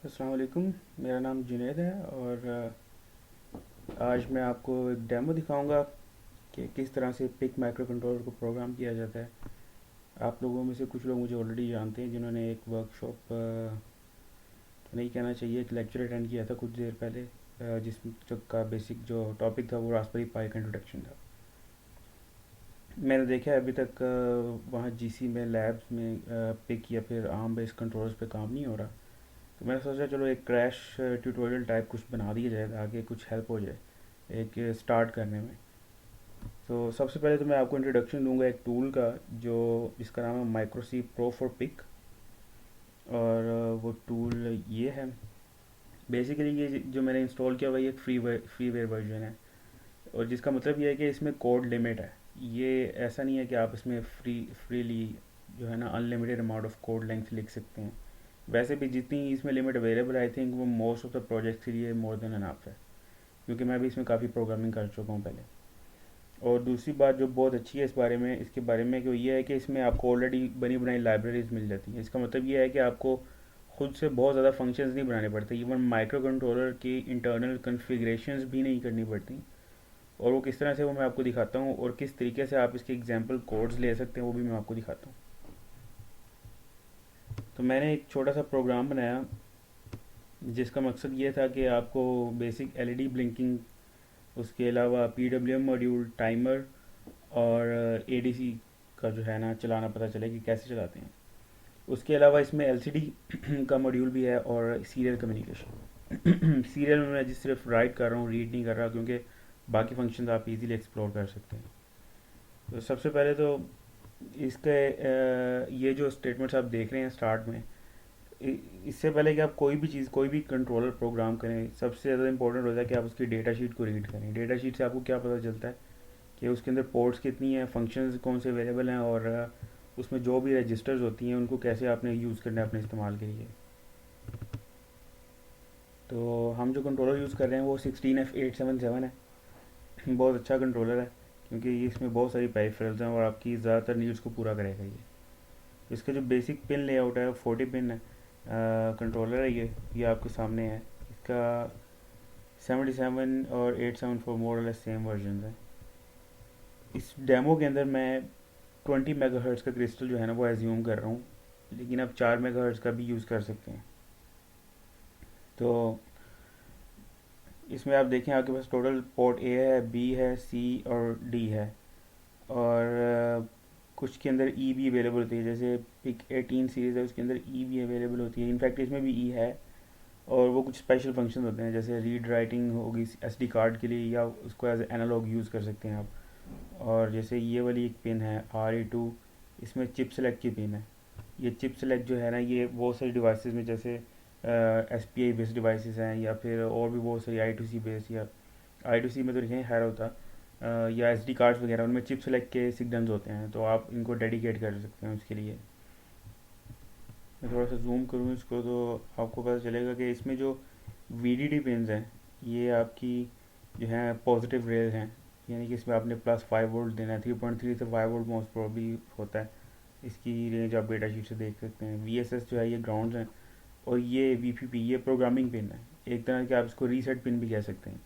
अस्सलाम वालेकुम। मेरा नाम जुनैद है और आज मैं आपको एक डेमो दिखाऊंगा कि किस तरह से पिक माइक्रो कंट्रोलर को प्रोग्राम किया जाता है। आप लोगों में से कुछ लोग मुझे ऑलरेडी जानते हैं जिन्होंने एक वर्कशॉप, तो नहीं कहना चाहिए, एक लेक्चर अटेंड किया था कुछ देर पहले, जिस जो का बेसिक जो टॉपिक था वो रास्पबेरी पाई का इंट्रोडक्शन था। मैंने देखा है अभी तक वहाँ जीसी में लैब्स में पिक या फिर आर्म बेस्ड कंट्रोलर्स पे काम नहीं हो रहा। तो मैंने सोचा चलो एक क्रैश ट्यूटोरियल टाइप कुछ बना दिया जाए ताकि कुछ हेल्प हो जाए एक स्टार्ट करने में। तो सबसे पहले तो मैं आपको इंट्रोडक्शन दूंगा एक टूल का जो जिसका नाम है माइक्रोसी प्रो फॉर पिक। और वो टूल ये है। बेसिकली ये जो मैंने इंस्टॉल किया हुआ ये एक फ्रीवेयर वर्जन है, और जिसका मतलब ये है कि इसमें कोड लिमिट है। ये ऐसा नहीं है कि आप इसमें फ्रीली जो है ना unlimited amount of code length लिख सकते हैं। वैसे भी जितनी इसमें लिमिट अवेलेबल आई थिंक वो मोस्ट ऑफ द प्रोजेक्ट के लिए मोर देन अनफ है, क्योंकि मैं भी इसमें काफ़ी प्रोग्रामिंग कर चुका हूँ पहले। और दूसरी बात जो बहुत अच्छी है इसके बारे में कि ये है कि इसमें आपको ऑलरेडी बनी बनाई लाइब्रेरीज मिल जाती हैं। इसका मतलब ये है कि आपको खुद से बहुत ज़्यादा फंक्शंस नहीं बनाने पड़ते, इवन माइक्रो कंट्रोलर की इंटरनल कन्फिग्रेशंस भी नहीं करनी पड़ती। और वो किस तरह से वो मैं आपको दिखाता हूँ, और किस तरीके से आप इसके एग्जाम्पल कोड्स ले सकते हैं वो भी मैं आपको दिखाता हूँ। तो मैंने एक छोटा सा प्रोग्राम बनाया जिसका मकसद ये था कि आपको बेसिक एलईडी ब्लिंकिंग, उसके अलावा पीडब्ल्यूएम मॉड्यूल, टाइमर और एडीसी का जो है ना चलाना पता चले कि कैसे चलाते हैं। उसके अलावा इसमें एलसीडी का मॉड्यूल भी है और सीरियल कम्युनिकेशन। सीरियल में मैं जिस सिर्फ राइट कर रहा हूँ, रीड नहीं कर रहा, क्योंकि बाकी फंक्शन आप इजीली एक्सप्लोर कर सकते हैं। तो सबसे पहले तो इसके ये जो स्टेटमेंट्स आप देख रहे हैं स्टार्ट में, इससे पहले कि आप कोई भी चीज़, कोई भी कंट्रोलर प्रोग्राम करें, सबसे ज़्यादा इंपॉर्टेंट होता है कि आप उसकी डेटा शीट को रीड करें। डेटा शीट से आपको क्या पता चलता है कि उसके अंदर पोर्ट्स कितनी हैं, फंक्शंस कौन से अवेलेबल हैं, और उसमें जो भी रजिस्टर्स होती हैं उनको कैसे आपने यूज़ करना है अपने इस्तेमाल के लिए। तो हम जो कंट्रोलर यूज़ कर रहे हैं वो 16F877 है। बहुत अच्छा कंट्रोलर है क्योंकि ये इसमें बहुत सारी पेरिफेरल्स हैं और आपकी ज़्यादातर नीड्स को पूरा करेगा ये। इसका जो बेसिक पिन लेआउट है 40 पिन है। कंट्रोलर है ये आपके सामने है। इसका 77 और 874 मोर लेस सेम वर्जन है। इस डेमो के अंदर मैं 20 मेगाहर्ट्ज़ का क्रिस्टल जो है ना वो एज्यूम कर रहा हूँ, लेकिन आप 4 मेगाहर्ट्ज़ का भी यूज़ कर सकते हैं। तो इसमें आप देखें आपके पास टोटल पोर्ट ए है, बी है, सी और डी है। और कुछ के अंदर ई भी अवेलेबल होती है, जैसे पिक 18 सीरीज़ है उसके अंदर ई भी अवेलेबल होती है। इनफैक्ट इसमें भी ई है। और वो कुछ स्पेशल फंक्शन होते हैं, जैसे रीड राइटिंग होगी एसडी कार्ड के लिए, या उसको एज एनालॉग यूज़ कर सकते हैं आप। और जैसे ये वाली एक पिन है RE2, इसमें चिप सेलेक्ट की पिन है। ये चिप सेलेक्ट जो है ना ये बहुत सारी डिवाइसेस में, जैसे SPI बेस्ड डिवाइसेस हैं, या फिर और भी बहुत सारी I2C बेस्ड, या I2C में तो नहीं खैर होता, या SD कार्ड्स वगैरह, उनमें चिप सेलेक्ट के सिग्नल्स होते हैं, तो आप इनको डेडिकेट कर सकते हैं उसके लिए। मैं थोड़ा सा जूम करूँ इसको तो आपको पता चलेगा कि इसमें जो VDD पिन्स हैं ये आपकी जो है पॉजिटिव रेल हैं, यानी कि इसमें आपने +5 वोल्ट देना है। 3.3 से 5 वोल्ट मोस्ट प्रॉब्ली होता है। इसकी रेंज आप डेटा शीट से देख सकते हैं। VSS जो है ये ग्राउंड हैं, और ये VPP ये प्रोग्रामिंग पिन है। एक तरह के आप इसको रीसेट पिन भी कह सकते हैं।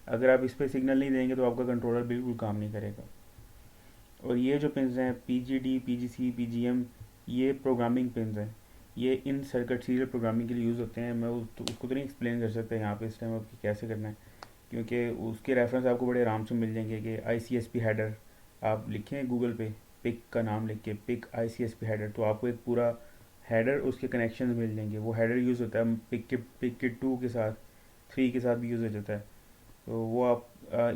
अगर आप इस पर सिग्नल नहीं देंगे तो आपका कंट्रोलर बिल्कुल काम नहीं करेगा। और ये जो पिन्स हैं PGD, PGC, PGM, ये प्रोग्रामिंग पिन्स हैं। ये इन सर्किट सीरियल प्रोग्रामिंग के लिए यूज़ होते हैं। मैं उसको तो नहीं एक्सप्लेन कर सकता यहाँ पे इस टाइम आपकी कैसे करना है, क्योंकि उसके रेफरेंस आपको बड़े आराम से मिल जाएंगे कि ICSP हेडर आप लिखें गूगल पे, पिक का नाम लिख के पिक ICSP हेडर, तो आपको एक पूरा हेडर उसके कनेक्शंस मिल जाएंगे। वो हेडर यूज़ होता है पिक के 2 के साथ, 3 के साथ भी यूज़ हो जाता है। तो वो आप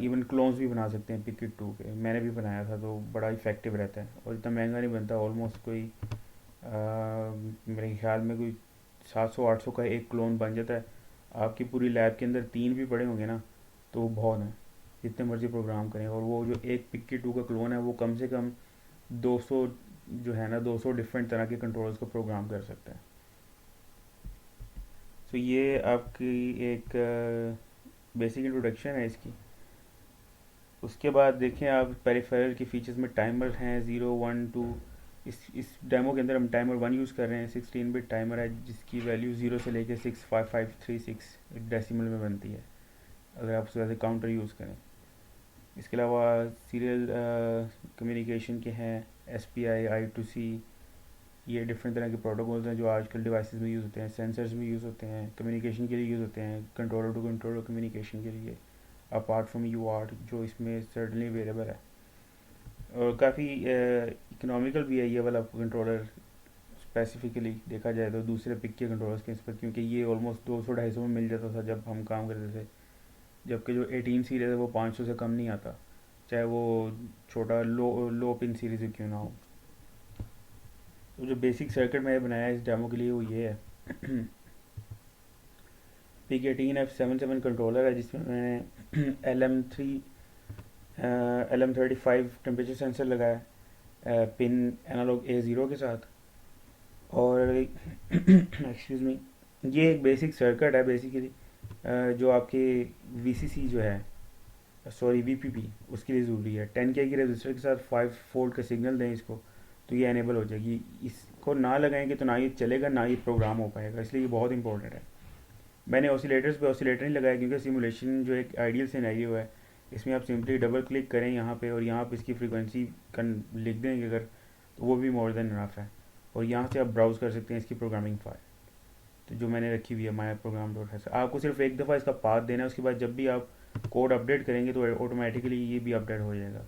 इवन क्लोन्स भी बना सकते हैं पिकेट 2 के। मैंने भी बनाया था तो बड़ा इफेक्टिव रहता है और इतना महंगा नहीं बनता। ऑलमोस्ट कोई मेरे ख्याल में कोई 700-800 का एक क्लोन बन जाता है। आपकी पूरी लैब के अंदर 3 भी पड़े होंगे ना तो वो बहुत है, जितने मर्जी प्रोग्राम करें। और वो जो एक पिकेट 2 का क्लोन है वो कम से कम 200 जो है ना 200 डिफरेंट तरह के कंट्रोलर्स को प्रोग्राम कर सकता है। तो ये आपकी एक बेसिक इंट्रोडक्शन है इसकी। उसके बाद देखें आप पेरिफेरल की फ़ीचर्स में टाइमर हैं 0, 1, 2, इस डेमो के अंदर हम टाइमर 1 यूज़ कर रहे हैं। 16 बिट टाइमर है जिसकी वैल्यू 0 से लेके 65536 डेसिमल में बनती है अगर आप उसके वैसे काउंटर यूज़ करें। इसके अलावा सीरियल कम्युनिकेशन के हैं, SPI, I2C, ये डिफरेंट तरह के प्रोटोकॉल्स हैं जो आजकल डिवाइसेस में यूज़ होते हैं, सेंसर्स में यूज़ होते हैं, कम्युनिकेशन के लिए यूज़ होते हैं, कंट्रोलर टू कंट्रोलर कम्युनिकेशन के लिए, अपार्ट फ्रॉम UART जो इसमें सर्टनली अवेलेबल है। और काफ़ी इकोनॉमिकल भी है ये वाला कंट्रोलर, स्पेसिफिकली देखा जाए तो दूसरे पिक के कंट्रोलर्स के नस्बत, क्योंकि ये ऑलमोस्ट 200-250 में मिल जाता था जब हम काम करते थे, जबकि जो 18 सीरीज़ है वो 500 से कम नहीं आता, चाहे वो छोटा लो पिन सीरीज़ क्यों ना हो। तो जो बेसिक सर्किट मैंने बनाया है इस डेमो के लिए वो ये है। PIC18F77 कंट्रोलर है जिसमें मैंने LM35 टेम्परेचर सेंसर लगाया है पिन एनालॉग A0 के साथ। और एक्सक्यूज़ मी, ये एक बेसिक सर्किट है बेसिकली जो आपके VCC जो है, सॉरी VPP, उसके लिए ज़रूरी है। 10K की रजिस्टर के साथ 5 वोल्ट का सिग्नल दें इसको तो ये एनेबल हो जाएगी। इसको ना लगाएंगे तो ना ये चलेगा ना ये प्रोग्राम हो पाएगा, इसलिए ये बहुत इंपॉर्टेंट है। मैंने ऑसिलेटर्स पे ऑसिलेटर नहीं लगाया क्योंकि सिमुलेशन जो एक आइडियल सिनेरियो है इसमें आप सिंपली डबल क्लिक करें यहाँ पे और यहाँ पे इसकी फ्रीक्वेंसी लिख देंगे अगर, तो वो भी मोर देन इनफ है। और यहाँ से आप ब्राउज़ कर सकते हैं इसकी प्रोग्रामिंग फाइल, तो जो मैंने रखी हुई है माई प्रोग्राम डॉट है। आपको सिर्फ एक दफ़ा इसका पाथ देना है, उसके बाद जब भी आप कोड अपडेट करेंगे तो ऑटोमेटिकली ये भी अपडेट हो जाएगा।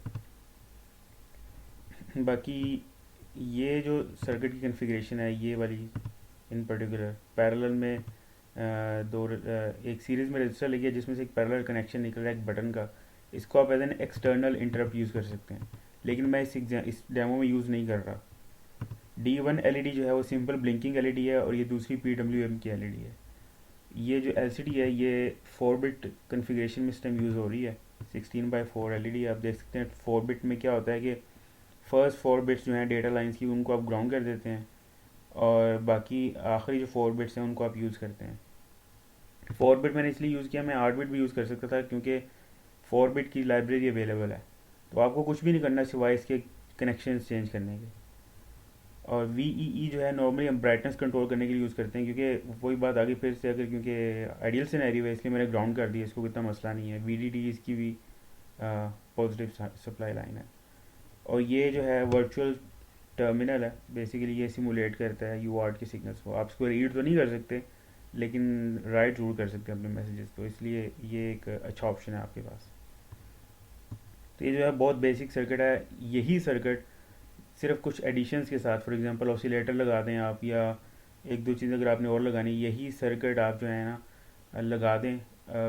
बाकी ये जो सर्किट की कन्फिग्रेशन है ये वाली इन पर्टिकुलर पैरेलल में एक सीरीज़ में रजिस्टर लगी है जिसमें से एक पैरेलल कनेक्शन निकल रहा है एक बटन का। इसको आप as an external interrupt use कर सकते हैं, लेकिन मैं इस डेमो में यूज़ नहीं कर रहा। D1 LED जो है वो सिंपल ब्लिंकिंग LED है और ये दूसरी PWM की LED है। ये जो LCD है ये 4 बिट कन्फिग्रेशन में इस टाइम यूज़ हो रही है। 16x4 LED आप देख सकते हैं। 4 बिट में क्या होता है कि फर्स्ट 4 बिट्स जो हैं डेटा लाइंस की उनको आप ग्राउंड कर देते हैं और बाकी आखिरी जो 4 बिट्स हैं उनको आप यूज़ करते हैं। 4 बिट मैंने इसलिए यूज़ किया, मैं 8 बिट भी यूज़ कर सकता था क्योंकि 4 बिट की लाइब्रेरी अवेलेबल है, तो आपको कुछ भी नहीं करना सिवाय इसके कनेक्शन चेंज करने के। और VEE जो है नॉर्मली हम ब्राइटनेस कंट्रोल करने के लिए यूज़ करते हैं, क्योंकि वही बात आगे फिर से अगर क्योंकि आइडियल सिनेरियो है इसलिए मैंने ग्राउंड कर दिया, इसको इतना मसला नहीं है। VDD इसकी भी पॉजिटिव सप्लाई लाइन है। और ये जो है वर्चुअल टर्मिनल है, बेसिकली ये सिमुलेट करता है UART के सिग्नल्स को। आप इसको रीड तो नहीं कर सकते लेकिन राइट जरूर कर सकते हैं अपने मैसेजेस को, इसलिए ये एक अच्छा ऑप्शन है आपके पास। तो ये जो है बहुत बेसिक सर्किट है। यही सर्किट सिर्फ कुछ एडिशंस के साथ, फॉर एग्जांपल ऑसिलेटर लगा दें आप या एक दो चीज़ अगर आपने और लगानी, यही सर्किट आप जो है ना लगा दें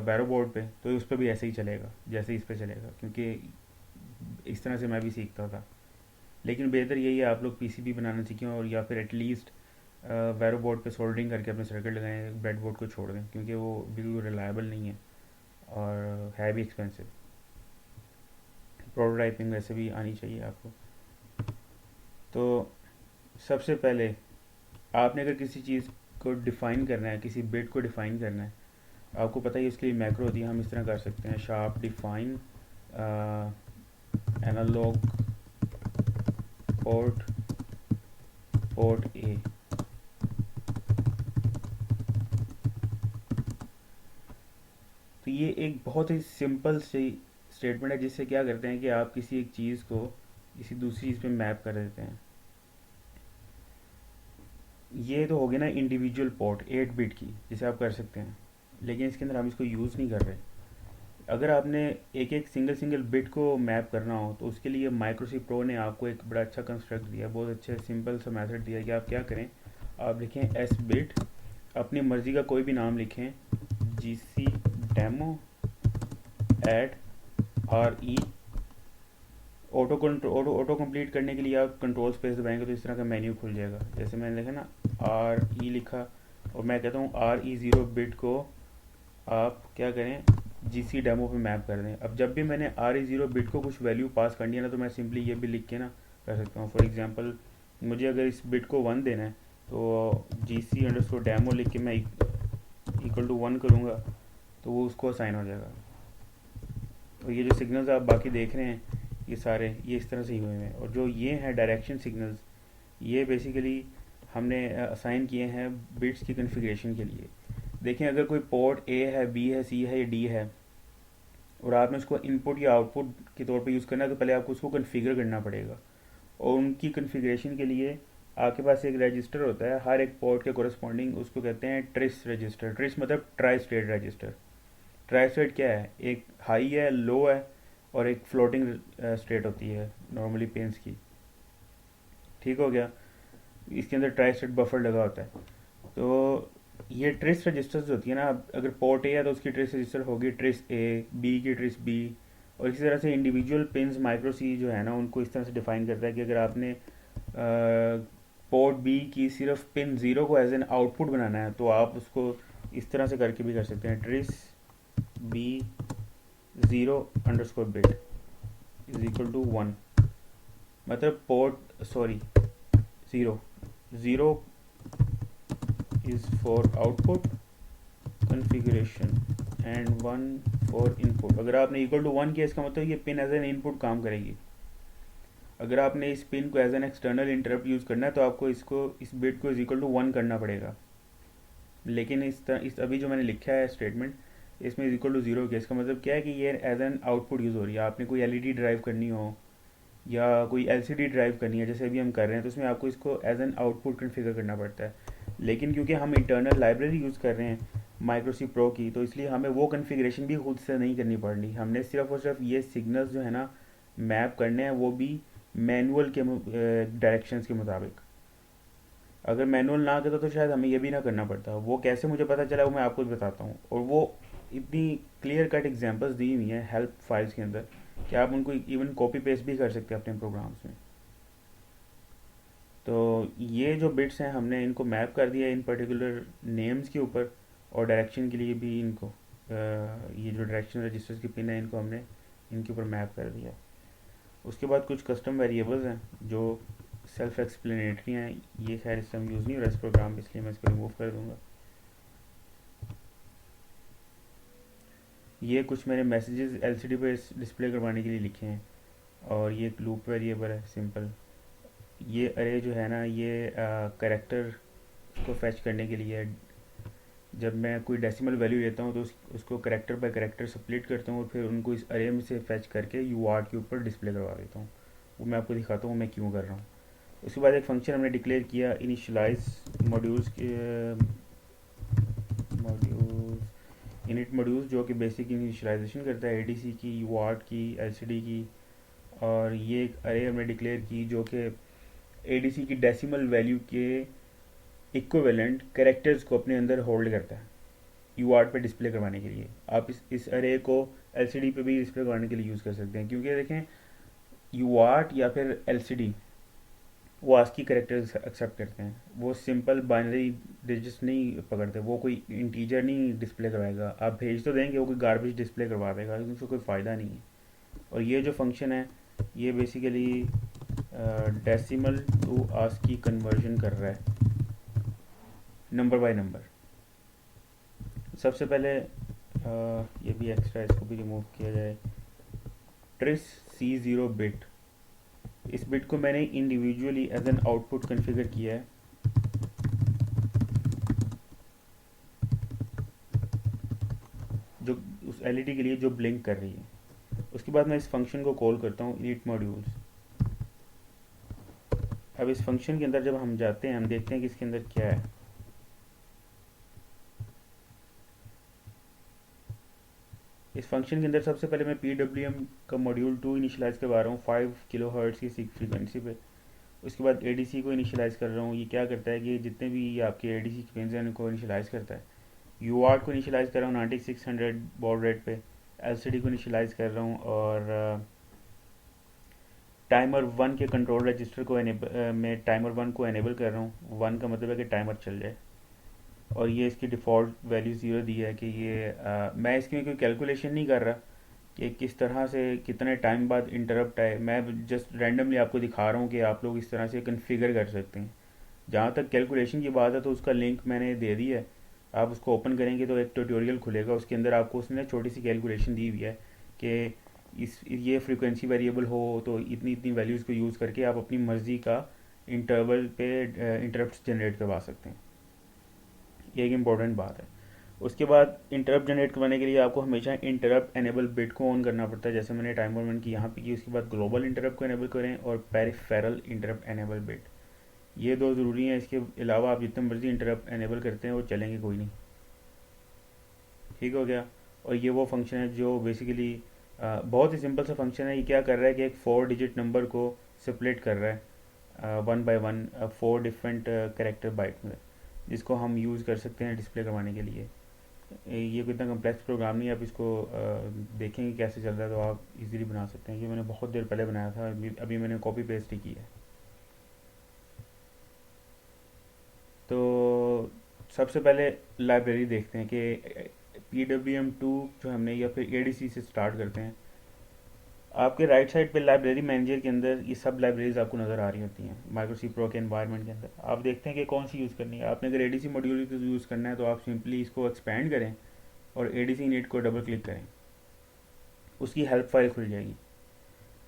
बैरो बोर्ड पे तो उस पर भी ऐसे ही चलेगा जैसे इस पर चलेगा, क्योंकि इस तरह से मैं भी सीखता था। लेकिन बेहतर यही है आप लोग PCB बनाना सीखें और या फिर एटलीस्ट बैरो बोर्ड पे सोल्डरिंग करके अपने सर्किट लगाएं, ब्रेड बोर्ड को छोड़ दें क्योंकि वो बिल्कुल रिलायबल नहीं है और है भी एक्सपेंसिव। प्रोटोटाइपिंग वैसे भी आनी चाहिए आपको। तो सबसे पहले आपने अगर किसी चीज़ को डिफ़ाइन करना है, किसी बिट को डिफ़ाइन करना है, आपको पता ही उसके लिए मैक्रो होती है। हम इस तरह कर सकते हैं sharp define analogue port A। तो ये एक बहुत ही सिंपल सी स्टेटमेंट है जिससे क्या करते हैं कि आप किसी एक चीज़ को किसी दूसरी चीज़ पे मैप कर देते हैं। ये तो हो गया ना इंडिविजुअल पोर्ट 8 बिट की जिसे आप कर सकते हैं, लेकिन इसके अंदर हम इसको यूज़ नहीं कर रहे। अगर आपने एक एक सिंगल बिट को मैप करना हो तो उसके लिए माइक्रोसी प्रो ने आपको एक बड़ा अच्छा कंस्ट्रक्ट दिया, बहुत अच्छे सिंपल सा मेथड दिया कि आप क्या करें। आप लिखें S बिट, अपनी मर्ज़ी का कोई भी नाम लिखें, GC demo add RE। Auto complete करने के लिए आप कंट्रोल स्पेस दबाएंगे तो इस तरह का मेन्यू खुल जाएगा। जैसे मैंने लिखा ना RE लिखा और मैं कहता हूँ RE0 बिट को आप क्या करें GC डेमो पे मैप कर दें। अब जब भी मैंने RE0 बिट को कुछ वैल्यू पास करनी है ना तो मैं सिंपली ये भी लिख के ना कर सकता हूँ। फॉर एग्जांपल मुझे अगर इस बिट को 1 देना है तो GC डेमो लिख के मैं इक्वल टू 1 करूँगा तो वो उसको असाइन हो जाएगा। और ये जो सिग्नल्स आप बाकी देख रहे हैं ये सारे ये इस तरह से ही हुए हैं। और जो ये हैं डायरेक्शन सिग्नल्स, ये बेसिकली हमने असाइन किए हैं बिट्स की कन्फिग्रेशन के लिए। देखें, अगर कोई पोर्ट ए है, बी है, सी है या डी है और आपने उसको इनपुट या आउटपुट के तौर पे यूज़ करना है, तो पहले आपको उसको कन्फिगर करना पड़ेगा। और उनकी कन्फिग्रेशन के लिए आपके पास एक रजिस्टर होता है, हर एक पोर्ट के कोरस्पॉन्डिंग, उसको कहते हैं ट्रिस रजिस्टर। ट्रिस मतलब tri state register. Tri state क्या है? एक हाई है, लो है, और एक फ्लोटिंग स्टेट होती है नॉर्मली पेंस की। ठीक हो गया? इसके अंदर ट्राई स्टेट बफर लगा होता है। तो ये ट्रेस रजिस्टर्स होती है ना, अगर पोर्ट ए है तो उसकी ट्रेस रजिस्टर होगी ट्रेस ए, बी की ट्रेस बी, और इसी तरह से इंडिविजुअल पिन्स माइक्रो सी जो है ना, उनको इस तरह से डिफाइन करता है कि अगर आपने पोर्ट बी की सिर्फ पिन ज़ीरो को एज एन आउटपुट बनाना है तो आप उसको इस तरह से करके भी कर सकते हैं, trace B zero underscore bit is equal to one. मतलब port sorry zero, zero is for output configuration and one for input। अगर आपने इक्वल टू वन किया इसका मतलब ये पिन एज एन इनपुट काम करेगी। अगर आपने इस पिन को as an external interrupt use करना है तो आपको इस बिट को इज इक्वल टू वन करना पड़ेगा। लेकिन इस अभी जो मैंने लिखा है स्टेटमेंट, इसमें इज इक्वल टू ज़ीरो किया, इसका मतलब क्या है कि ये एज एन आउटपुट यूज़ हो रही है। आपने कोई एलईडी ड्राइव करनी हो या कोई एलसीडी ड्राइव करनी है, जैसे अभी हम कर रहे हैं, तो उसमें आपको इसको एज एन आउटपुट कन्फिगर करना पड़ता है। लेकिन क्योंकि हम इंटरनल लाइब्रेरी यूज़ कर रहे हैं माइक्रोसी प्रो की, तो इसलिए हमें वो कन्फिग्रेशन भी खुद से नहीं करनी पड़ रही। हमने सिर्फ और सिर्फ ये सिग्नल्स जो है ना मैप करने हैं, वो भी मैनुअल के डायरेक्शंस के मुताबिक। अगर मैनुअल ना करता तो शायद हमें ये भी ना करना पड़ता। वो कैसे मुझे पता चला वो मैं आपको बताता हूँ। और वो इतनी क्लियर कट एग्जांपल्स दी हुई हैं हेल्प फाइल्स के अंदर कि आप उनको इवन कॉपी पेस्ट भी कर सकते हैं अपने प्रोग्राम्स में। तो ये जो बिट्स हैं हमने इनको मैप कर दिया इन पर्टिकुलर नेम्स के ऊपर, और डायरेक्शन के लिए भी इनको ये जो डायरेक्शन रजिस्टर्स की पिन है इनको हमने इनके ऊपर मैप कर दिया। उसके बाद कुछ कस्टम वेरिएबल्स हैं जो सेल्फ एक्सप्लेनेटरी हैं। ये खैर इससे हम यूज़ नहीं हो रहा इस प्रोग्राम, इसलिए मैं इसको रिमूव कर दूँगा। ये कुछ मैंने मैसेजेस एलसीडी पे डिस्प्ले करवाने के लिए लिखे हैं, और ये एक लूप वेरिएबल है सिंपल। ये अरे जो है ना, ये करेक्टर को फैच करने के लिए जब मैं कोई डेसिमल वैल्यू लेता हूँ तो उसको करेक्टर बाय करेक्टर स्प्लिट करता हूँ और फिर उनको इस अरे में से फैच करके यू आर्ट के ऊपर डिस्प्ले करवा देता हूँ। वो मैं आपको दिखाता हूँ मैं क्यों कर रहा हूँ। उसके बाद एक फंक्शन हमने डिक्लेयर किया इनिशियलाइज मॉड्यूल्स के मॉड्यूल्स इनिट मॉड्यूल्स, जो कि बेसिक इनिशियलाइजेशन करता है एडीसी की, यू आर्ट की, एलसीडी की। और ये एक अरे हमने डिक्लेयर की जो कि एडीसी की डेसिमल वैल्यू के इक्विवेलेंट कैरेक्टर्स को अपने अंदर होल्ड करता है यू आर्ट पे डिस्प्ले करवाने के लिए। आप इस अरे को एलसीडी पे भी डिस्प्ले करवाने के लिए यूज़ कर सकते हैं, क्योंकि देखें यू आर्ट या फिर एलसीडी वो आस्की कैरेक्टर्स एक्सेप्ट करते हैं। वो सिंपल बाइनरी डिजिट्स नहीं पकड़ते, वो कोई इंटीजर नहीं डिस्प्ले करवाएगा। आप भेज तो देंगे, वो कोई गार्बेज डिस्प्ले करवा देगा, लेकिन उसका कोई फ़ायदा नहीं है। और ये जो फंक्शन है ये basically decimal to ASCII conversion कर रहा है नंबर बाय नंबर। सबसे पहले ये भी एक्स्ट्रा, इसको भी रिमूव किया जाए। ट्रिस सी ज़ीरो बिट, इस बिट को मैंने individually as an output configure किया है। जो उस एलईडी के लिए जो ब्लिंक कर रही है। उसके बाद मैं इस फंक्शन को कॉल करता हूँ इनिट मॉड्यूल्स। अब इस फंक्शन के अंदर जब हम जाते हैं हम देखते हैं कि इसके अंदर क्या है। इस फंक्शन के अंदर सबसे पहले मैं PWM का मॉड्यूल 2 इनिशियलाइज़ करवा रहा हूँ 5 किलो हर्ट्ज़ की फ्रीक्वेंसी पे। उसके बाद ADC को इनिशियलाइज़ कर रहा हूँ। ये क्या करता है कि जितने भी आपके ADC के पिन्स हैं उनको इनिशियलाइज़ करता है। UART को इनिशियलाइज़ कर रहा हूँ 9600 बॉड रेट पे। LCD को इनिशियलाइज़ कर रहा हूँ, और टाइमर 1 के कंट्रोल रजिस्टर को मैं टाइमर 1 को एनेबल कर रहा हूँ। 1 का मतलब है कि टाइमर चल जाए। और ये इसकी डिफ़ॉल्ट वैल्यू ज़ीरो दी है कि ये मैं इसकी कोई कैलकुलेशन नहीं कर रहा कि किस तरह से कितने टाइम बाद इंटरप्ट आए। मैं जस्ट रैंडमली आपको दिखा रहा हूँ कि आप लोग इस तरह से कन्फिगर कर सकते हैं। जहाँ तक कैलकुलेशन की बात है तो उसका लिंक मैंने दे दी है, आप उसको ओपन करेंगे तो एक ट्यूटोरियल खुलेगा, उसके अंदर आपको उसने छोटी सी कैलकुलेशन दी हुई है कि ये फ्रीक्वेंसी वेरिएबल हो तो इतनी इतनी वैल्यूज़ को यूज़ करके आप अपनी मर्ज़ी का इंटरवल पे इंटरप्ट जनरेट करवा सकते हैं। ये एक इम्पॉर्टेंट बात है। उसके बाद इंटरप्ट जनरेट करवाने के लिए आपको हमेशा इंटरप्ट एनेबल बिट को ऑन करना पड़ता है, जैसे मैंने टाइमर 1 की यहाँ पे की। उसके बाद ग्लोबल इंटरप्ट को एनेबल करें और पेरिफेरल इंटरप्ट एनेबल बिट, ये दो ज़रूरी हैं। इसके अलावा आप जितने मर्जी इंटरप्ट एनेबल करते हैं वो चलेंगे कोई नहीं। ठीक हो गया। और ये वो फंक्शन है जो बेसिकली बहुत ही सिंपल सा फंक्शन है। ये क्या कर रहा है कि एक 4 डिजिट नंबर को स्प्लिट कर रहा है 1 बाय 1 4 डिफरेंट कैरेक्टर बाइट में, जिसको हम यूज़ कर सकते हैं डिस्प्ले करवाने के लिए। ये कोई इतना कम्प्लेक्स प्रोग्राम नहीं है। आप इसको देखेंगे कैसे चल रहा है तो आप इजीली बना सकते हैं। ये मैंने बहुत देर पहले बनाया था, अभी मैंने कॉपी पेस्ट ही किया है। तो सबसे पहले लाइब्रेरी देखते हैं कि PWM2 जो हमने, या फिर ADC से स्टार्ट करते हैं। आपके राइट साइड पे लाइब्रेरी मैनेजर के अंदर ये सब लाइब्रेरीज आपको नज़र आ रही होती हैं माइक्रो सी प्रो के एनवायरनमेंट के अंदर। आप देखते हैं कि कौन सी यूज़ करनी है। आपने अगर ADC मॉड्यूल यूज़ करना है तो आप सिंपली इसको एक्सपेंड करें और ADC इनिट को डबल क्लिक करें, उसकी हेल्प फाइल खुल जाएगी।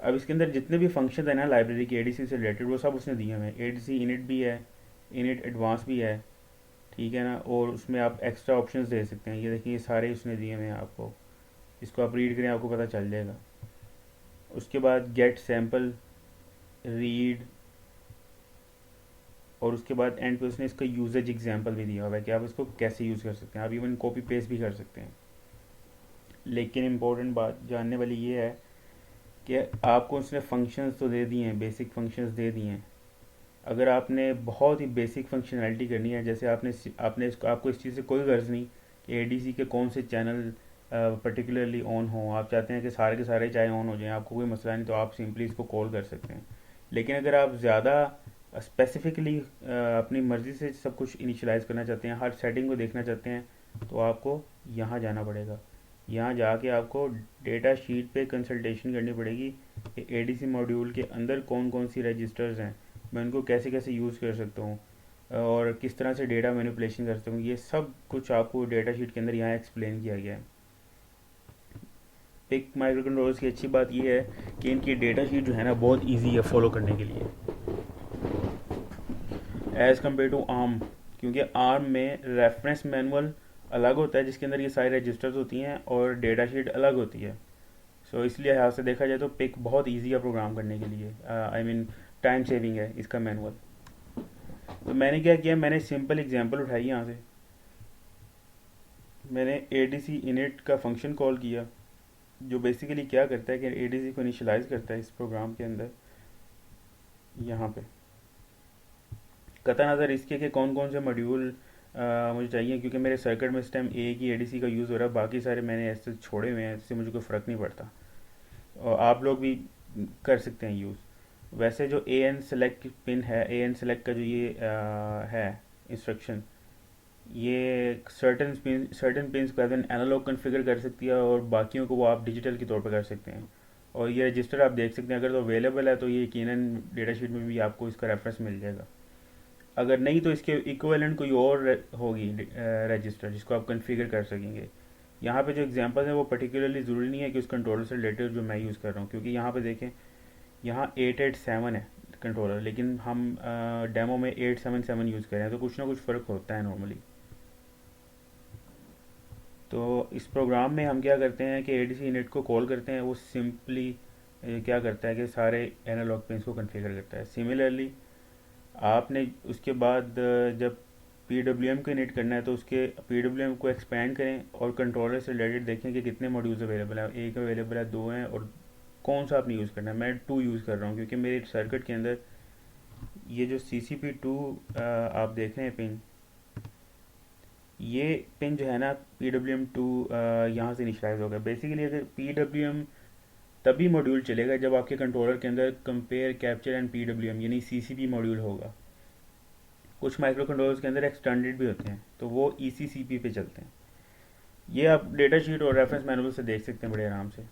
अब इसके अंदर जितने भी फंक्शन है ना लाइब्रेरी की ADC से रिलेटेड, वो सब उसने दिए हुए हैं। ADC इनिट भी है, इनिट एडवांस भी है, ठीक है ना। और उसमें आप एक्स्ट्रा ऑप्शंस दे सकते हैं। ये देखिए ये सारे उसने दिए हुए हैं आपको, इसको आप रीड करें आपको पता चल जाएगा। उसके बाद गेट सैम्पल, रीड, और उसके बाद एंड पे उसने इसका यूजेज एग्जांपल भी दिया हुआ है कि आप इसको कैसे यूज़ कर सकते हैं। आप इवन कॉपी पेस्ट भी कर सकते हैं। लेकिन इम्पोर्टेंट बात जानने वाली ये है कि आपको उसने फंक्शंस तो दे दिए हैं, बेसिक फंक्शंस दे दिए हैं। अगर आपने बहुत ही बेसिक फंक्शनैलिटी करनी है, जैसे आपने आपको इस चीज़ से कोई गर्ज नहीं कि ADC के कौन से चैनल पर्टिकुलरली ऑन हो, आप चाहते हैं कि सारे के सारे चाहे ऑन हो जाएं, आपको कोई मसला नहीं, तो आप सिंपली इसको कॉल कर सकते हैं। लेकिन अगर आप ज़्यादा स्पेसिफिकली अपनी मर्ज़ी से सब कुछ इनिशलाइज करना चाहते हैं, हर सेटिंग को देखना चाहते हैं, तो आपको यहाँ जाना पड़ेगा। यहाँ जाके आपको डेटा शीट पे कंसल्टेशन करनी पड़ेगी कि ADC मॉड्यूल के अंदर कौन कौन सी रजिस्टर्स हैं, मैं उनको कैसे कैसे यूज़ कर सकता हूँ और किस तरह से डेटा मैनिपुलेशन कर सकता हूँ। ये सब कुछ आपको डेटा शीट के अंदर यहाँ एक्सप्लेन किया गया है। पिक माइक्रो कंट्रोलर्स की अच्छी बात यह है कि इनकी डेटा शीट जो है ना बहुत ईजी है फॉलो करने के लिए एज़ कम्पेयर टू आर्म, क्योंकि आर्म में रेफरेंस मैनुअल अलग होता है जिसके अंदर ये सारी रजिस्टर्स होती हैं और डेटा शीट अलग होती है। सो इसलिए यहाँ से देखा जाए तो पिक बहुत ईजी है प्रोग्राम करने के लिए। आई मीन टाइम सेविंग है इसका मैनुअल। तो मैंने क्या किया, मैंने सिंपल एग्जांपल उठाई यहाँ से। मैंने ADC इनिट का फंक्शन कॉल किया जो बेसिकली क्या करता है कि ADC को इनिशियलाइज करता है इस प्रोग्राम के अंदर। यहाँ पे कता नज़र इसके कि कौन कौन से मॉड्यूल मुझे चाहिए, क्योंकि मेरे सर्किट में इस टाइम एक ही ADC का यूज़ हो रहा है, बाकी सारे मैंने ऐसे छोड़े हुए हैं, इससे मुझे कोई फ़र्क नहीं पड़ता। और आप लोग भी कर सकते हैं यूज़। वैसे जो AN सेलेक्ट पिन है, AN सेलेक्ट का जो ये है इंस्ट्रक्शन, ये सर्टन पिन्स को एज एन एनालॉग कन्फिगर कर सकती है और बाकियों को वो आप डिजिटल के तौर पर कर सकते हैं। और ये रजिस्टर आप देख सकते हैं, अगर तो अवेलेबल है तो ये यकीनन डेटा शीट में भी आपको इसका रेफरेंस मिल जाएगा। अगर नहीं तो इसके इक्विवेलेंट कोई और होगी रजिस्टर जिसको आप कन्फिगर कर सकेंगे। यहाँ पे जो एग्जांपल है वो पर्टिकुलरली ज़रूरी नहीं है कि उस कंट्रोलर से रिलेटेड जो मैं यूज़ कर रहा हूँ, क्योंकि यहाँ पे देखें यहाँ 887 है कंट्रोलर, लेकिन हम डेमो में 877 यूज़ कर रहे हैं, तो कुछ ना कुछ फ़र्क होता है नॉर्मली। तो इस प्रोग्राम में हम क्या करते हैं कि ADC इनिट को कॉल करते हैं, वो सिंपली क्या करता है कि सारे एनालॉग पिन्स को कन्फिगर करता है। सिमिलरली आपने उसके बाद जब PWM को इनिट करना है तो उसके PWM को एक्सपेंड करें और कंट्रोलर से रिलेटेड देखें कि कितने मॉड्यूल्स अवेलेबल है। एक अवेलेबल है, दो हैं, और कौन सा आपने यूज़ करना है। मैं 2 यूज़ कर रहा हूँ क्योंकि मेरे सर्किट के अंदर ये जो CCP2 आप देख रहे हैं पिन, ये पिन जो है ना PWM2 यहाँ से इनिशलाइज होगा। बेसिकली अगर PWM तभी मॉड्यूल चलेगा जब आपके कंट्रोलर के अंदर कंपेयर कैप्चर एंड PWM यानी CCP मॉड्यूल होगा। कुछ माइक्रो कंट्रोलर्स के अंदर एक्सटेंडेड भी होते हैं तो वो ECCP पे चलते हैं। ये आप डेटा शीट और रेफरेंस मैनुअल से देख सकते हैं बड़े आराम से।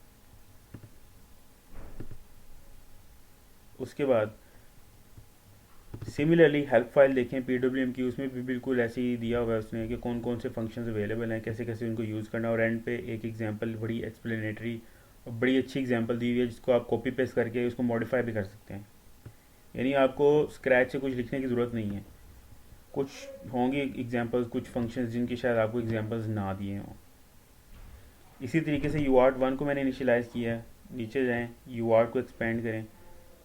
उसके बाद सिमिलरली हेल्प फाइल देखें PWM की, उसमें भी बिल्कुल ऐसे ही दिया हुआ है उसने कि कौन कौन से फंक्शंस अवेलेबल हैं, कैसे कैसे उनको यूज़ करना। और एंड पे एक एग्जांपल बड़ी एक्सप्लेनेटरी और बड़ी अच्छी एग्जांपल दी हुई है जिसको आप कॉपी पेस्ट करके उसको मॉडिफाई भी कर सकते हैं। यानी आपको स्क्रैच से कुछ लिखने की ज़रूरत नहीं है। कुछ होंगे एग्जांपल्स, कुछ फंक्शंस जिनकी शायद आपको एग्जांपल्स ना दिए हों। इसी तरीके से यू आर्ट वन को मैंने इनिशियलाइज़ किया है। नीचे जाएँ, यू आर्ट को एक्सपेंड करें,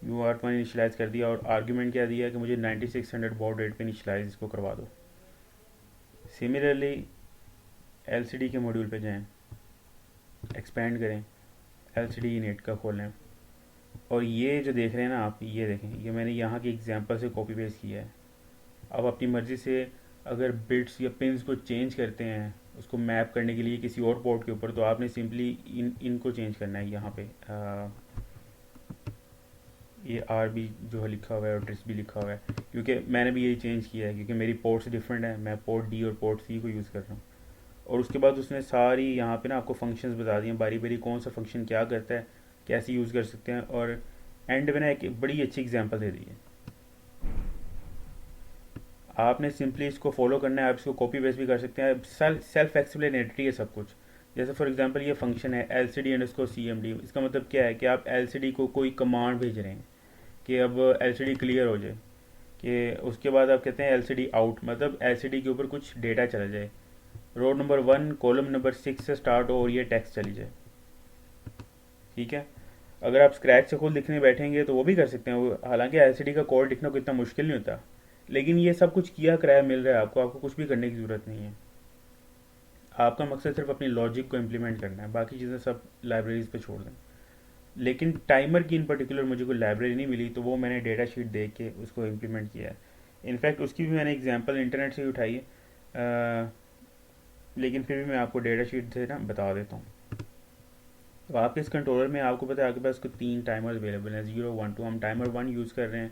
यू आर्ट वन इनिशियलाइज़ कर दिया और आर्ग्यूमेंट क्या दिया कि मुझे 9600 बॉड रेट पे इनिशियलाइज इसको करवा दो। सिमिलरली एलसीडी के मॉड्यूल पे जाएं, एक्सपेंड करें, एलसीडी इनिट का खोलें और ये जो देख रहे हैं ना आप, ये देखें, ये मैंने यहाँ की एग्जांपल से कॉपी पेस्ट किया है। आप अपनी मर्ज़ी से अगर बिट्स या पिन्स को चेंज करते हैं उसको मैप करने के लिए किसी और पोर्ट के ऊपर, तो आपने सिंपली इनको चेंज करना है। यहाँ पे ये आर भी जो है लिखा हुआ है और ट्रिस भी लिखा हुआ है, क्योंकि मैंने भी यही चेंज किया है क्योंकि मेरी पोर्ट्स डिफरेंट है। मैं पोर्ट डी और पोर्ट सी को यूज़ कर रहा हूँ। और उसके बाद उसने सारी यहाँ पे ना आपको फंक्शंस बता दिए बारी बारी, कौन सा फंक्शन क्या करता है, कैसे यूज़ कर सकते हैं। और एंड में ना एक बड़ी अच्छी एग्जांपल दे दी है। आपने सिंपली इसको फॉलो करना है, आप इसको कॉपी पेस्ट भी कर सकते हैं। सेल्फ एक्सप्लेनेटरी है सब कुछ। जैसे फॉर एग्जांपल ये फंक्शन है L C D underscore C M D. इसका मतलब क्या है कि आप एल सी डी को कोई कमांड भेज रहे हैं कि अब एल सी डी क्लियर हो जाए, कि उसके बाद आप कहते हैं एल सी डी आउट, मतलब एल सी डी के ऊपर कुछ डेटा चला जाए, रो नंबर 1 कॉलम नंबर 6 से स्टार्ट हो और ये टेक्स्ट चली जाए। ठीक है, अगर आप स्क्रैच से खुद लिखने बैठेंगे तो वो भी कर सकते हैं। हालांकि एलसीडी का कोड लिखना कोई इतना मुश्किल नहीं होता, लेकिन ये सब कुछ किया कराया मिल रहा है आपको, आपको कुछ भी करने की ज़रूरत नहीं है। आपका मकसद सिर्फ अपनी लॉजिक को इम्प्लीमेंट करना है, बाकी चीज़ें सब लाइब्रेरीज पे छोड़ दें। लेकिन टाइमर की इन पर्टिकुलर मुझे कोई लाइब्रेरी नहीं मिली, तो वो मैंने डेटा शीट देख के उसको इम्प्लीमेंट किया है। इनफैक्ट उसकी भी मैंने एग्जांपल इंटरनेट से ही उठाई है, लेकिन फिर भी मैं आपको डेटा शीट से ना बता देता हूँ। तो आपके इस कंट्रोलर में आपको पता है आपके पास कुछ 3 टाइमर अवेलेबल हैं, 0 1 2। हम टाइमर 1 यूज़ कर रहे हैं।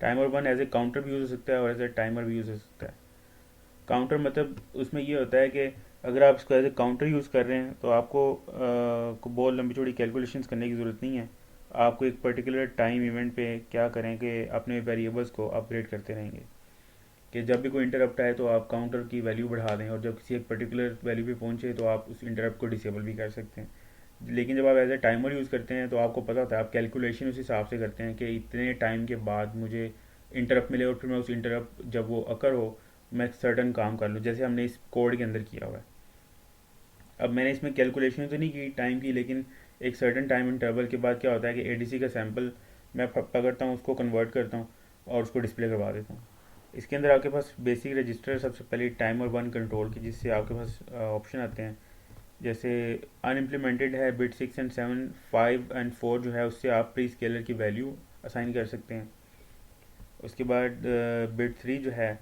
टाइमर 1 एज ए काउंटर भी यूज़ हो सकता है और एज ए टाइमर भी यूज़ हो सकता है। काउंटर मतलब उसमें ये होता है कि अगर आप इसको एज ए काउंटर यूज़ कर रहे हैं तो आपको को बहुत लंबी चौड़ी कैलकुलेशंस करने की ज़रूरत नहीं है। आपको एक पर्टिकुलर टाइम इवेंट पे क्या करें कि अपने वेरिएबल्स को अपग्रेड करते रहेंगे, कि जब भी कोई इंटरप्ट आए तो आप काउंटर की वैल्यू बढ़ा दें और जब किसी एक पर्टिकुलर वैल्यू पे पहुंचे तो आप उस इंटरप्ट को डिसेबल भी कर सकते हैं। लेकिन जब आप एज ए टाइमर यूज़ करते हैं तो आपको पता होता है, आप कैलकुलेशन उस हिसाब से करते हैं कि इतने टाइम के बाद मुझे इंटरप्ट मिले और फिर मैं उस इंटरप्ट जब वो अकर हो मैं एक सर्टन काम कर लूँ, जैसे हमने इस कोड के अंदर किया हुआ है। अब मैंने इसमें कैलकुलेशन तो नहीं की टाइम की, लेकिन एक सर्टन टाइम इंटरवल के बाद क्या होता है कि एडीसी का सैम्पल मैं पकड़ता हूँ, उसको कन्वर्ट करता हूँ और उसको डिस्प्ले करवा देता हूँ। इसके अंदर आपके पास बेसिक रजिस्टर सबसे पहले टाइमर 1 कंट्रोल की, जिससे आपके पास ऑप्शन आते हैं। जैसे अनइम्प्लीमेंटेड है बिट 6 एंड 7, 5 एंड 4 जो है उससे आप प्री स्केलर की वैल्यू असाइन कर सकते हैं। उसके बाद बिट 3 जो है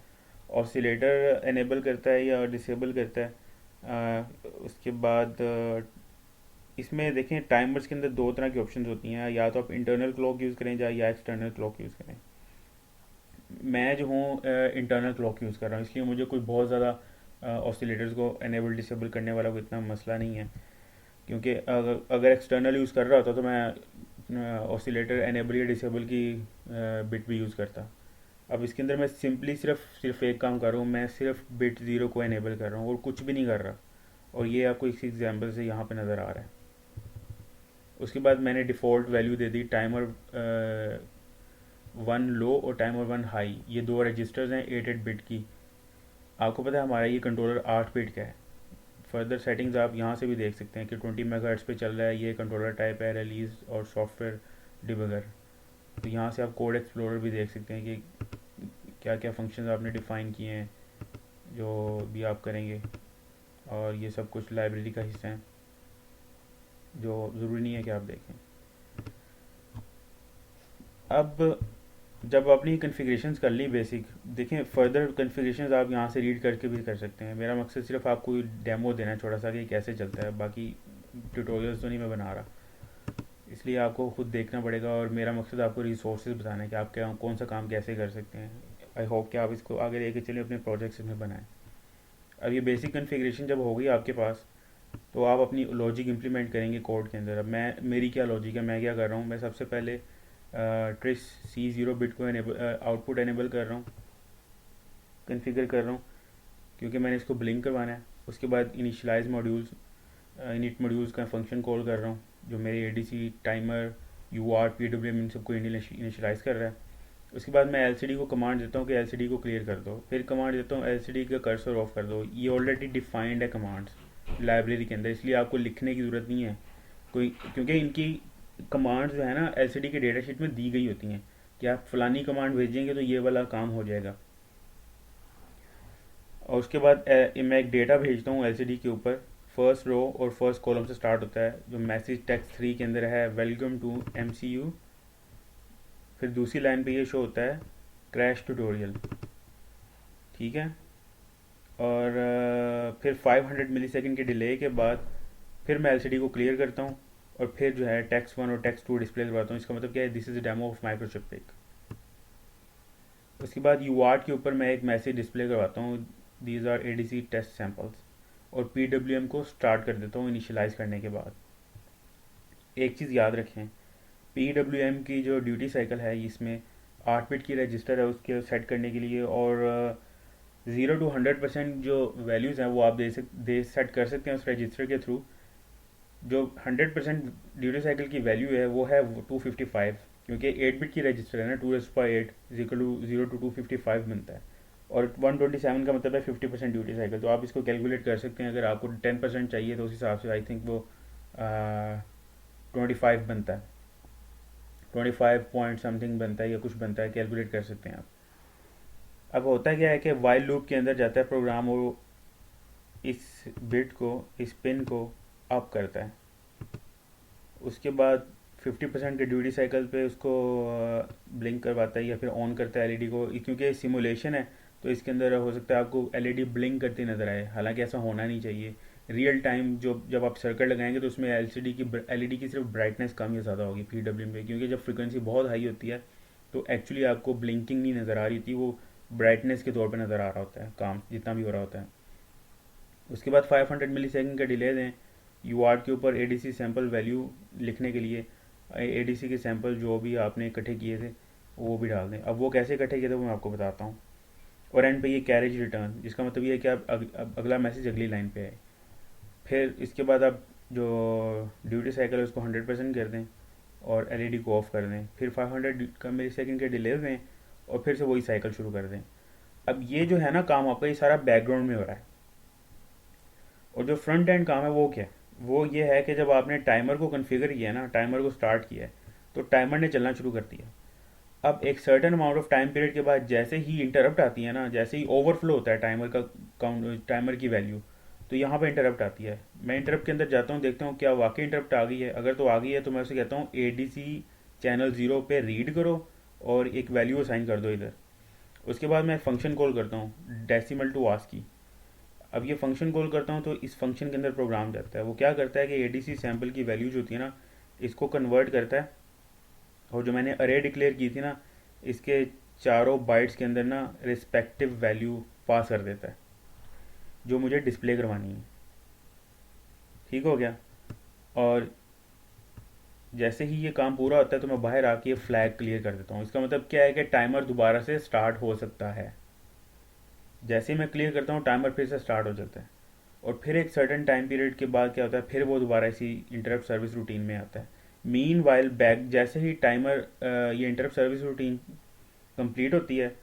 ऑसिलेटर इनेबल करता है या डिसेबल करता है। उसके बाद इसमें देखें टाइमर्स के अंदर दो तरह की ऑप्शन होती हैं, या तो आप इंटरनल क्लॉक यूज़ करें या एक्सटर्नल क्लॉक यूज़ करें। मैं जो हूँ इंटरनल क्लॉक यूज़ कर रहा हूँ, इसलिए मुझे कोई बहुत ज़्यादा ऑसिलेटर्स को इनेबल डिसेबल करने वाला कोई इतना मसला नहीं है। क्योंकि अगर एक्सटर्नल यूज़ कर रहा होता तो मैं ऑसिलेटर इनेबल या डिसेबल की बिट भी यूज़ करता। अब इसके अंदर मैं सिर्फ एक काम कर रहा हूँ, मैं सिर्फ बिट 0 को इनेबल कर रहा हूँ और कुछ भी नहीं कर रहा। और ये आपको इस एग्जांपल से यहाँ पे नज़र आ रहा है। उसके बाद मैंने डिफ़ॉल्ट वैल्यू दे दी टाइमर 1 लो और टाइमर 1 हाई। ये दो रजिस्टर्स हैं 8 बिट की। आपको पता है हमारा ये कंट्रोलर 8 बिट का है। फर्दर सेटिंग्स आप यहाँ से भी देख सकते हैं कि 20 मेगाहर्ट्ज़ पे चल रहा है। ये कंट्रोलर टाइप है रिलीज़ और सॉफ्टवेयर डिबगर। तो यहाँ से आप कोड एक्सप्लोरर भी देख सकते हैं कि क्या क्या फंक्शंस आपने डिफ़ाइन किए हैं जो भी आप करेंगे, और ये सब कुछ लाइब्रेरी का हिस्सा है जो ज़रूरी नहीं है कि आप देखें। अब जब आपने कन्फिग्रेशंस कर ली बेसिक, देखें फर्दर कन्फिग्रेशंस आप यहाँ से रीड करके भी कर सकते हैं। मेरा मकसद सिर्फ आपको डेमो देना है छोटा सा कि कैसे चलता है, बाकी ट्यूटोरियल्स तो नहीं मैं बना रहा, इसलिए आपको खुद देखना पड़ेगा। और मेरा मकसद आपको रिसोर्सेज बताना है कि आप क्या कौन सा काम कैसे कर सकते हैं। आई होप कि आप इसको आगे लेके चलें, अपने प्रोजेक्ट्स में बनाएं। अब ये बेसिक कन्फिग्रेशन जब हो गई आपके पास, तो आप अपनी लॉजिक इंप्लीमेंट करेंगे कोड के अंदर। अब मेरी क्या लॉजिक है, मैं क्या कर रहा हूँ, मैं सबसे पहले ट्रिस C0 बिट को आउटपुट एनेबल कर रहा हूँ, कन्फिगर कर रहा हूँ, क्योंकि मैंने इसको ब्लिंक करवाना है। उसके बाद इनिशियलाइज मॉड्यूल्स, इनिट मॉड्यूल्स का फंक्शन कॉल कर रहा हूँ जो मेरे ADC टाइमर UART PWM इन सबको इनिशियलाइज़ कर रहा है। उसके बाद मैं एलसीडी को कमांड देता हूँ कि एलसीडी को क्लियर कर दो, फिर कमांड देता हूँ एलसीडी का कर्सर ऑफ कर दो। ये ऑलरेडी डिफाइंड है कमांड्स लाइब्रेरी के अंदर, इसलिए आपको लिखने की ज़रूरत नहीं है कोई, क्योंकि इनकी कमांड्स जो है ना एलसीडी के डेटा शीट में दी गई होती हैं कि आप फलानी कमांड भेजेंगे तो ये वाला काम हो जाएगा। और उसके बाद मैं एक डेटा भेजता हूँ एलसीडी के ऊपर। फर्स्ट रो और फर्स्ट कॉलम से स्टार्ट होता है, जो मैसेज टेक्स्ट 3 के अंदर है वेलकम टू एमसीयू। फिर दूसरी लाइन पे ये शो होता है क्रैश ट्यूटोरियल, ठीक है। और फिर 500 मिलीसेकंड के डिले के बाद फिर मैं एलसीडी को क्लियर करता हूँ और फिर जो है टेक्स्ट 1 और टेक्स्ट 2 डिस्प्ले करवाता हूँ। इसका मतलब क्या है, this is demo of microchip PIC. उसके बाद यूआर्ट के ऊपर मैं एक मैसेज डिस्प्ले करवाता हूँ, these are ADC test samples, और पीडब्ल्यूएम को स्टार्ट कर देता हूँ इनिशियलाइज करने के बाद। एक चीज़ याद रखें, पीडब्ल्यूएम की जो ड्यूटी साइकिल है इसमें 8 बिट की रजिस्टर है उसके सेट करने के लिए, और 0 to 100% जो वैल्यूज़ हैं वो आप दे सेट कर सकते हैं उस रजिस्टर के थ्रू। जो 100% ड्यूटी साइकिल की वैल्यू है वो है 255, क्योंकि 8 बिट की रजिस्टर है ना, 2 8 0 to 255 बनता है, और 127 का मतलब है 50% ड्यूटी साइकिल। तो आप इसको कैलकुलेट कर सकते हैं, अगर आपको 10% चाहिए तो उस हिसाब से आई थिंक वो 25 बनता है, 25 पॉइंट समथिंग बनता है या कुछ बनता है, कैलकुलेट कर सकते हैं आप। अब होता क्या है कि वाइल लूप के अंदर जाता है प्रोग्राम और इस बिट को, इस पिन को अप करता है। उसके बाद 50% के ड्यूटी साइकिल पे उसको ब्लिंक करवाता है या फिर ऑन करता है एलईडी को, क्योंकि सिमुलेशन है तो इसके अंदर हो सकता है आपको एलईडी ब्लिंक करती नज़र आए, हालांकि ऐसा होना नहीं चाहिए। रियल टाइम जो जब आप सर्किट लगाएंगे तो उसमें एलईडी की सिर्फ ब्राइटनेस कम या ज़्यादा होगी पीडब्ल्यूएम पे, क्योंकि जब फ्रिक्वेंसी बहुत हाई होती है तो एक्चुअली आपको ब्लिंकिंग नहीं नज़र आ रही होती, वो ब्राइटनेस के तौर पर नज़र आ रहा होता है काम जितना भी हो रहा होता है। उसके बाद 500 मिलीसेकंड का डिले दें यूआर्ट के ऊपर एडीसी सैंपल वैल्यू लिखने के लिए। एडीसी के सैंपल जो भी आपने इकट्ठे किए थे वो भी डाल दें। अब वो कैसे इकट्ठे किए थे वो मैं आपको बताता हूँ। और एंड पे ये कैरेज रिटर्न, जिसका मतलब ये है कि आप अगला मैसेज अगली लाइन पे आए। फिर इसके बाद आप जो ड्यूटी साइकिल है उसको 100% कर दें और एलईडी को ऑफ कर दें। फिर 500 का मिली सेकेंड के डिले दें और फिर से वही साइकिल शुरू कर दें। अब ये जो है ना काम आपका, ये सारा बैकग्राउंड में हो रहा है। और जो फ्रंट एंड काम है वो क्या है, वो ये है कि जब आपने टाइमर को कॉन्फ़िगर किया है ना, टाइमर को स्टार्ट किया है, तो टाइमर ने चलना शुरू कर दिया। अब एक certain amount of time period के बाद जैसे ही इंटरप्ट आती है ना, जैसे ही ओवरफ्लो होता है टाइमर का काउंट, टाइमर की वैल्यू, तो यहाँ पे इंटरप्ट आती है। मैं इंटरप्ट के अंदर जाता हूँ, देखता हूँ क्या वाकई इंटरप्ट आ गई है। अगर तो आ गई है तो मैं उसे कहता हूँ एडीसी चैनल 0 पे रीड करो और एक वैल्यू असाइन कर दो इधर। उसके बाद मैं फंक्शन कॉल करता हूँ डेसिमल टू आस्की। अब ये फंक्शन कॉल करता हूँ तो इस फंक्शन के अंदर प्रोग्राम जाता है। वो क्या करता है कि एडीसी सैम्पल की वैल्यू जो होती है ना, इसको कन्वर्ट करता है, और जो मैंने अरे डिक्लेयर की थी ना, इसके चारों बाइट्स के अंदर ना रिस्पेक्टिव वैल्यू पास कर देता है जो मुझे डिस्प्ले करवानी है। ठीक हो गया। और जैसे ही ये काम पूरा होता है तो मैं बाहर आके फ्लैग क्लियर कर देता हूँ। इसका मतलब क्या है कि टाइमर दोबारा से स्टार्ट हो सकता है। जैसे ही मैं क्लियर करता हूँ टाइमर फिर से स्टार्ट हो जाता है, और फिर एक सर्टेन टाइम पीरियड के बाद क्या होता है, फिर वो दोबारा इसी इंटरप्ट सर्विस रूटीन में आता है। मीन वाइल बैक जैसे ही टाइमर ये इंटरप्ट सर्विस रूटीन कंप्लीट होती है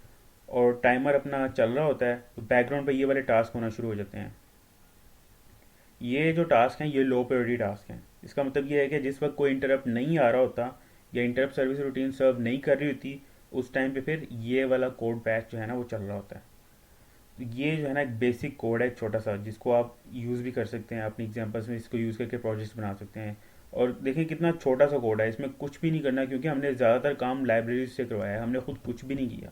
और टाइमर अपना चल रहा होता है, तो बैकग्राउंड पे ये वाले टास्क होना शुरू हो जाते हैं। ये जो टास्क हैं ये लो प्रायोरिटी टास्क हैं। इसका मतलब ये है कि जिस वक्त कोई इंटरप्ट नहीं आ रहा होता या इंटरप्ट सर्विस रूटीन सर्व नहीं कर रही होती, उस टाइम पे फिर ये वाला कोड पैच जो है ना वो चल रहा होता है। तो ये जो है ना एक बेसिक कोड है, एक छोटा सा, जिसको आप यूज़ भी कर सकते हैं अपनी एग्जांपल्स में, इसको यूज़ करके प्रोजेक्ट्स बना सकते हैं। और देखें कितना छोटा सा कोड है, इसमें कुछ भी नहीं करना, क्योंकि हमने ज़्यादातर काम लाइब्रेरी से करवाया है, हमने खुद कुछ भी नहीं किया।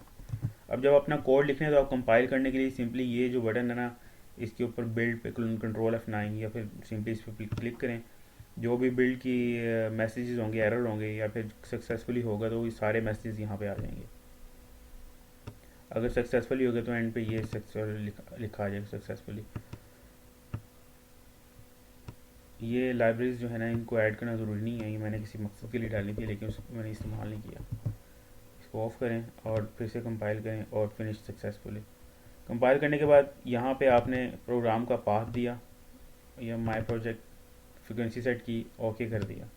अब जब अपना कोड लिखना है तो आप कंपाइल करने के लिए सिंपली ये जो बटन है ना, इसके ऊपर बिल्ड पे कंट्रोल F9 या फिर सिंपली इस पर क्लिक करें। जो भी बिल्ड की मैसेजेस होंगे, एरर होंगे या फिर सक्सेसफुली होगा तो ये सारे मैसेजेस यहाँ पे आ जाएंगे। अगर सक्सेसफुली हो गया तो एंड पे ये लिखा आ जाएगा सक्सेसफुली। ये लाइब्रेरीज जो है ना इनको ऐड करना ज़रूरी नहीं है, ये मैंने किसी मकसद के लिए डाली थी लेकिन उसको मैंने इस्तेमाल नहीं किया। इसको ऑफ़ करें और फिर से कंपाइल करें और फिनिश सक्सेसफुली। कंपाइल करने के बाद यहाँ पे आपने प्रोग्राम का पाथ दिया या माई प्रोजेक्ट फ्रिक्वेंसी सेट की, ओके कर दिया।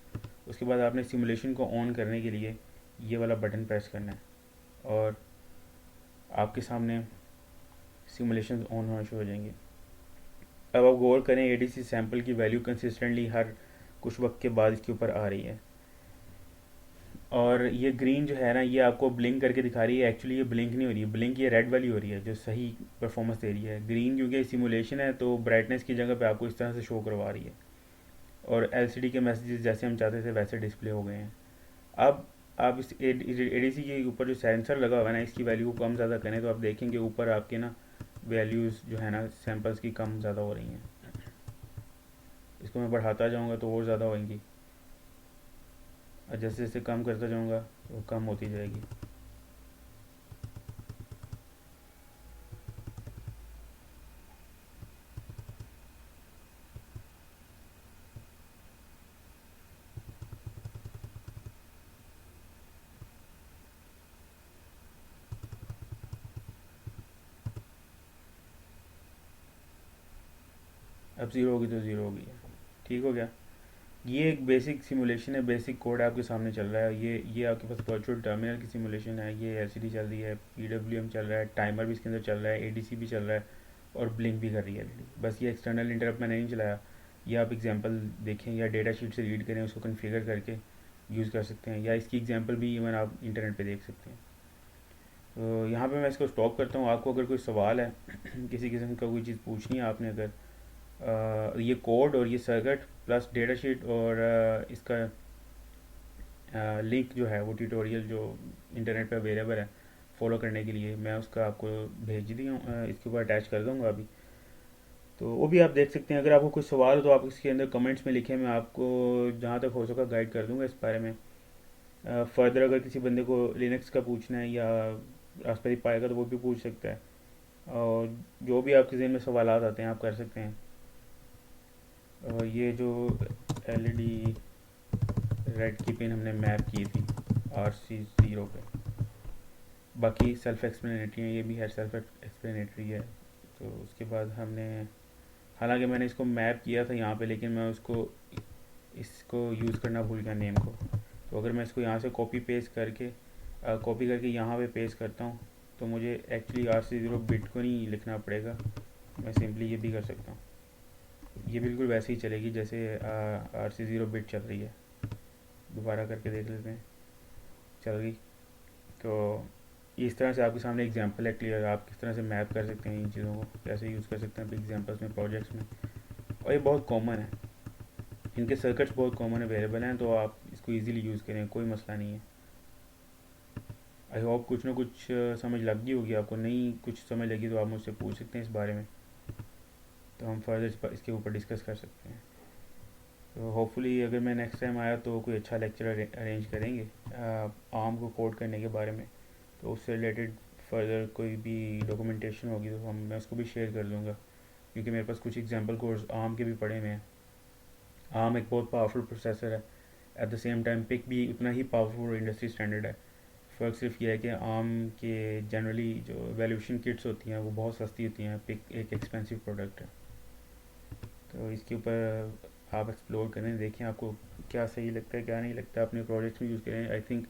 उसके बाद आपने सिमुलेशन को ऑन करने के लिए ये वाला बटन प्रेस करना है और आपके सामने सिमुलेशन ऑन होना शुरू हो जाएंगे। अब आप गौर करें, एडीसी सैंपल की वैल्यू कंसिस्टेंटली हर कुछ वक्त के बाद इसके ऊपर आ रही है। और ये ग्रीन जो है ना, ये आपको ब्लिंक करके दिखा रही है, एक्चुअली ये ब्लिंक नहीं हो रही है, ब्लिंक ये रेड वाली हो रही है जो सही परफॉर्मेंस दे रही है। ग्रीन क्योंकि सिमुलेशन है तो ब्राइटनेस की जगह पे आपको इस तरह से शो करवा रही है, और एलसीडी के मैसेजेस जैसे हम चाहते थे वैसे डिस्प्ले हो गए हैं। अब आप इस एडीसी के ऊपर जो सेंसर लगा हुआ है ना, इसकी वैल्यू को कम ज़्यादा करें तो आप देखेंगे ऊपर आपके ना वैल्यूज़ जो है ना सैंपल्स की कम ज़्यादा हो रही हैं। इसको मैं बढ़ाता जाऊँगा तो और ज़्यादा होंगी, और जैसे जैसे कम करता जाऊँगा वो कम होती जाएगी। अब ज़ीरो होगी तो ज़ीरो होगी, ठीक हो गया। ये एक बेसिक सिमुलेशन है, बेसिक कोड आपके सामने चल रहा है। ये आपके पास वर्चुअल टर्मिनल की सिमुलेशन है, ये एलसीडी चल रही है, पीडब्ल्यूएम चल रहा है, टाइमर भी इसके अंदर चल रहा है, एडीसी भी चल रहा है, और ब्लिंक भी कर रही है एलईडी। बस ये एक्सटर्नल इंटरप्ट मैंने नहीं चलाया। ये आप एग्जांपल देखें या डेटा शीट से रीड करें, उसको कन्फिगर करके यूज़ कर सकते हैं, या इसकी एग्जांपल भी इवन आप इंटरनेट पे देख सकते हैं। तो यहाँ पे मैं इसको स्टॉप करता हूँ। आपको अगर कोई सवाल है किसी किस्म का कोई चीज़ पूछनी है आपने, अगर ये कोड और ये सर्किट प्लस डेटा शीट और इसका लिंक जो है वो ट्यूटोरियल जो इंटरनेट पे अवेलेबल है फॉलो करने के लिए, मैं उसका आपको भेज दी हूँ, इसके ऊपर अटैच कर दूँगा अभी। तो वो भी आप देख सकते हैं। अगर आपको कोई सवाल हो तो आप इसके अंदर कमेंट्स में लिखें, मैं आपको जहाँ तक हो सका गाइड कर दूँगा इस बारे में। फर्दर अगर किसी बंदे को लिनक्स का पूछना है या रास्पबेरी पाई का, तो वो भी पूछ सकता है, और जो भी आपके जहन में सवाल आते हैं आप कर सकते हैं। और ये जो एलईडी रेड की पिन हमने मैप की थी RC0 पे, बाकी सेल्फ एक्सप्लेनेटरी है, ये भी है सेल्फ एक्सप्लेनेटरी है। तो उसके बाद हमने, हालांकि मैंने इसको मैप किया था यहाँ पे, लेकिन मैं उसको इसको यूज़ करना भूल गया नेम को। तो अगर मैं इसको यहाँ से कॉपी करके यहाँ पे पेस्ट करता हूँ तो मुझे एक्चुअली RC0 बिट को नहीं लिखना पड़ेगा, मैं सिंपली ये भी कर सकता हूँ। ये बिल्कुल वैसे ही चलेगी जैसे RC0 बिट चल रही है। दोबारा करके देख लेते हैं, चल गई। तो इस तरह से आपके सामने एग्जांपल है क्लियर, आप किस तरह से मैप कर सकते हैं इन चीज़ों को, कैसे यूज़ कर सकते हैं अपने एग्जांपल्स में, प्रोजेक्ट्स में। और ये बहुत कॉमन है, इनके सर्किट्स बहुत कॉमन अवेलेबल हैं, तो आप इसको इजीली यूज़ करें, कोई मसला नहीं है। आई होप कुछ ना कुछ समझ लग गई होगी आपको। नहीं कुछ समझ लगी तो आप मुझसे पूछ सकते हैं इस बारे में, तो हम फर्दर इसके ऊपर डिस्कस कर सकते हैं। तो होपफुली अगर मैं नेक्स्ट टाइम आया तो कोई अच्छा लेक्चर अरेंज करेंगे आर्म को कोड करने के बारे में। तो उससे रिलेटेड फर्दर कोई भी डॉक्यूमेंटेशन होगी तो मैं उसको भी शेयर कर दूँगा, क्योंकि मेरे पास कुछ एग्जांपल कोड्स आर्म के भी पड़े हुए हैं। आर्म एक बहुत पावरफुल प्रोसेसर है, at the same time PIC भी उतना ही पावरफुल इंडस्ट्री स्टैंडर्ड है। फ़र्क सिर्फ ये है कि आर्म के जनरली जो वैल्यूएशन किट्स होती हैं वो बहुत सस्ती होती हैं, पिक एक एक्सपेंसिव प्रोडक्ट है। तो इसके ऊपर आप एक्सप्लोर करें, देखें आपको क्या सही लगता है क्या नहीं लगता, अपने प्रोजेक्ट्स में यूज़ करें। आई थिंक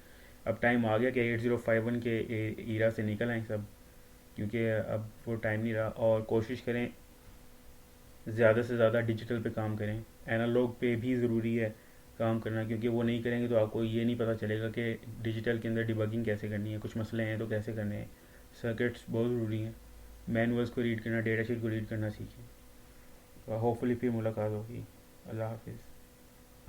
अब टाइम आ गया कि 8051 के ईरा से निकल आए सब, क्योंकि अब वो टाइम नहीं रहा। और कोशिश करें ज़्यादा से ज़्यादा डिजिटल पे काम करें, एनालॉग पे भी ज़रूरी है काम करना, क्योंकि वो नहीं करेंगे तो आपको ये नहीं पता चलेगा कि डिजिटल के अंदर डिबगिंग कैसे करनी है, कुछ मसले हैं तो कैसे करने हैं। सर्किट्स बहुत ज़रूरी हैं, मैनुअल्स को रीड करना, डेटा शीट को रीड करना सीखें। होपफुली फिर मुलाकात होगी। अल्लाह हाफिज़।